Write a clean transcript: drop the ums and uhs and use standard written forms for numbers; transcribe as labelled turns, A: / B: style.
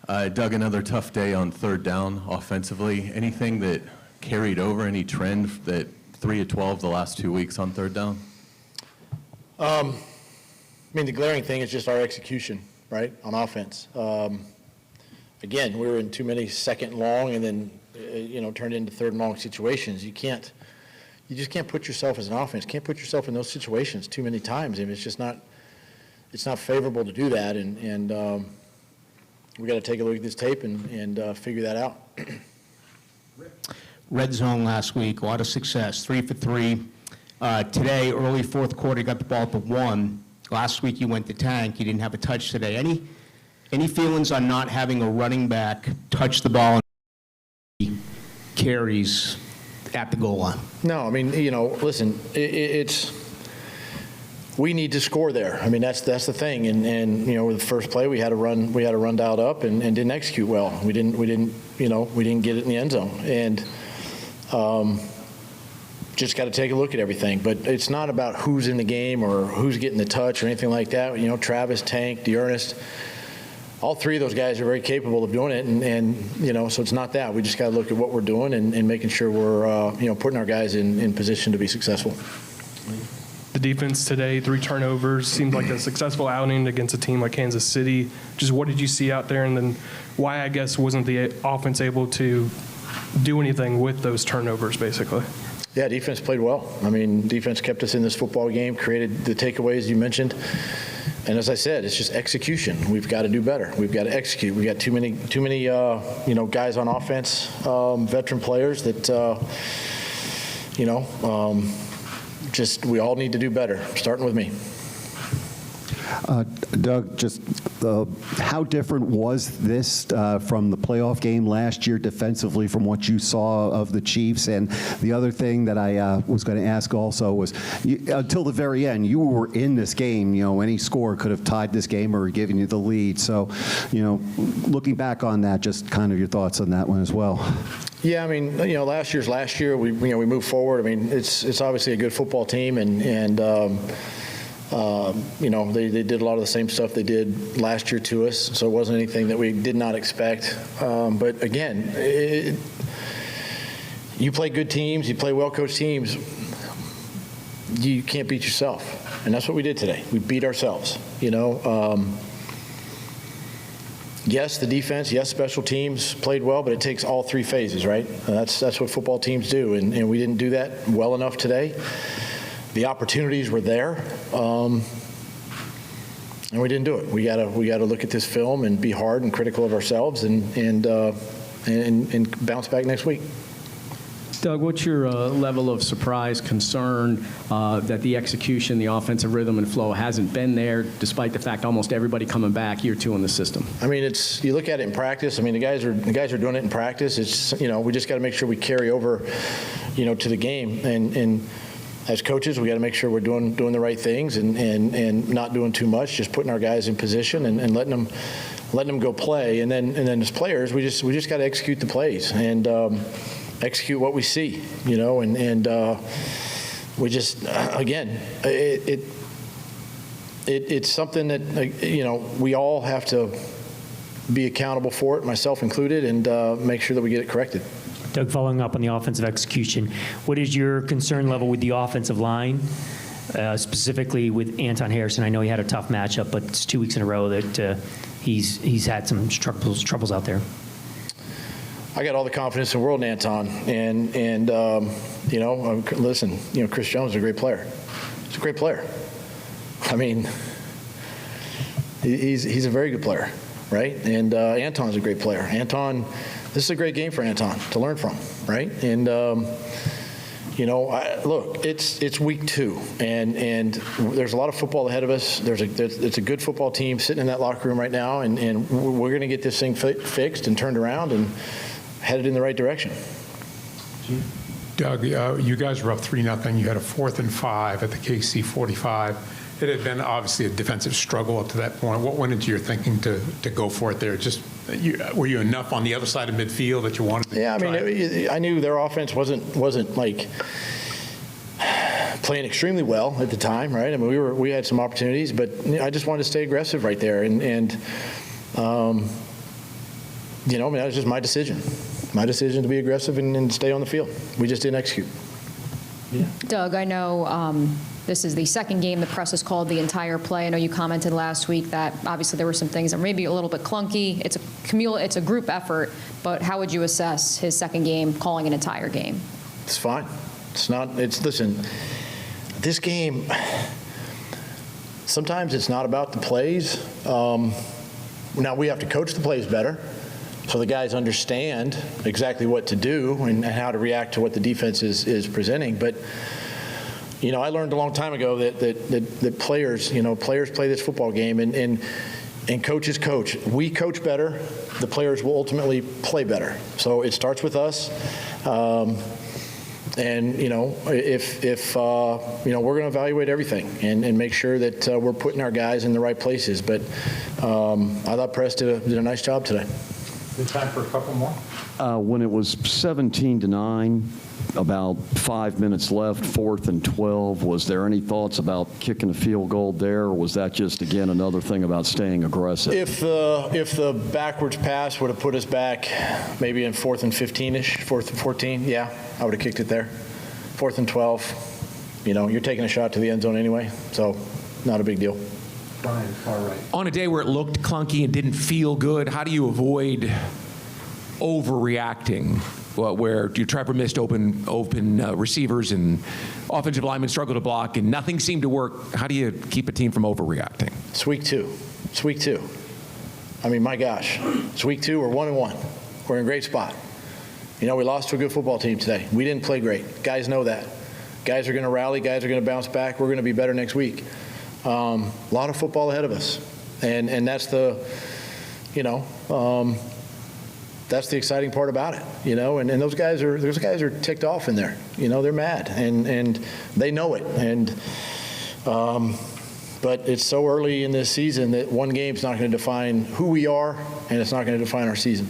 A: Doug, another tough day on third down offensively. Anything that carried over, any trend that 3 of 12 the last 2 weeks on third down?
B: I mean, the glaring thing is just our execution, right, on offense. Again, we were in too many second and long and then, turned into third and long situations. You just can't put yourself as an offense, can't put yourself in those situations too many times. I mean, it's not favorable to do that, and we got to take a look at this tape and figure that out.
C: Red zone last week, a lot of success, 3 for 3. Today, early fourth quarter, you got the ball up at 1. Last week you went to tank. You didn't have a touch today. Any feelings on not having a running back touch the ball and carries at the goal line? No,
B: I mean, listen, we need to score there. I mean, that's the thing. And with the first play, we had a run dialed up and didn't execute well. We didn't get it in the end zone. And just got to take a look at everything. But it's not about who's in the game or who's getting the touch or anything like that. Travis, Tank, DeEarnest, all three of those guys are very capable of doing it. And so it's not that. We just got to look at what we're doing and making sure we're, putting our guys in position to be successful.
D: The defense today, 3 turnovers, seemed like a successful outing against a team like Kansas City. Just what did you see out there, and then why, I guess, wasn't the offense able to do anything with those turnovers, basically?
B: Yeah, defense played well. I mean, defense kept us in this football game, created the takeaways you mentioned. And as I said, it's just execution. We've got to do better. We've got to execute. We got too many guys on offense, veteran players that, we all need to do better, starting with me.
E: Doug, just how different was this from the playoff game last year defensively from what you saw of the Chiefs? And the other thing that I was going to ask also was, until the very end, you were in this game. Any score could have tied this game or given you the lead. So, looking back on that, just kind of your thoughts on that one as well.
B: Yeah, I mean, last year, we moved forward. I mean, it's obviously a good football team, and they did a lot of the same stuff they did last year to us, so it wasn't anything that we did not expect. But again, you play good teams, you play well-coached teams, you can't beat yourself, and that's what we did today. We beat ourselves, Yes, the defense, yes, special teams played well, but it takes all 3 phases, right? That's what football teams do, and we didn't do that well enough today. The opportunities were there, and we didn't do it. We gotta look at this film and be hard and critical of ourselves, and bounce back next week.
F: Doug, what's your level of surprise, concern that the execution, the offensive rhythm and flow hasn't been there, despite the fact almost everybody coming back year 2 in the system?
B: I mean, you look at it in practice. I mean, the guys are doing it in practice. It's we just got to make sure we carry over, to the game. And as coaches, we got to make sure we're doing the right things and not doing too much, just putting our guys in position and letting them go play. And then as players, we just got to execute the plays and execute what we see, and we just again, it's something that we all have to be accountable for it, myself included, and make sure that we get it corrected.
G: Doug, following up on the offensive execution, what is your concern level with the offensive line, specifically with Anton Harrison? I know he had a tough matchup, but it's 2 weeks in a row that he's had some troubles out there.
B: I got all the confidence in the world in Anton, and listen, Chris Jones is a great player. He's a great player. I mean, he's a very good player, right? And Anton's a great player. Anton, this is a great game for Anton to learn from, right? And look, it's week 2, and there's a lot of football ahead of us. It's a good football team sitting in that locker room right now, and we're going to get this thing fixed and turned around and headed in the right direction.
H: Doug, you guys were up 3-0. You had a 4th and 5 at the KC 45. It had been obviously a defensive struggle up to that point. What went into your thinking to go for it there? Were you enough on the other side of midfield that you wanted to?
B: Yeah, I mean, I knew their offense wasn't like playing extremely well at the time, right? I mean, we had some opportunities, but I just wanted to stay aggressive right there, and I mean, that was just my decision. My decision to be aggressive and stay on the field. We just didn't execute.
I: Doug, I know this is the second game the press has called the entire play. I know you commented last week that obviously there were some things that may be a little bit clunky. It's a group effort, but how would you assess his second game calling an entire game?
B: It's fine. Listen, this game, sometimes it's not about the plays. Now we have to coach the plays better so the guys understand exactly what to do and how to react to what the defense is presenting. But, I learned a long time ago that players play this football game and coaches coach. We coach better. The players will ultimately play better. So it starts with us. And, if we're going to evaluate everything and make sure that we're putting our guys in the right places. But I thought Press did a nice job today.
H: Good time for a couple more.
J: When it was 17-9, about 5 minutes left, 4th and 12, was there any thoughts about kicking a field goal there, or was that just, again, another thing about staying aggressive?
B: If the backwards pass would have put us back maybe in 4th and 15-ish, 4th and 14, yeah, I would have kicked it there. 4th and 12, you're taking a shot to the end zone anyway, so not a big deal.
H: Brian, far right.
K: On a day where it looked clunky and didn't feel good, how do you avoid overreacting? Where your Trevor missed open receivers and offensive linemen struggled to block and nothing seemed to work. How do you keep a team from overreacting?
B: It's week two. I mean, my gosh. It's week 2. We're 1-1. We're in a great spot. We lost to a good football team today. We didn't play great. Guys know that. Guys are going to rally. Guys are going to bounce back. We're going to be better next week. A lot of football ahead of us. And that's the, that's the exciting part about it, and those guys are ticked off in there. They're mad and they know it. And but it's so early in this season that one game's not going to define who we are, and it's not going to define our season.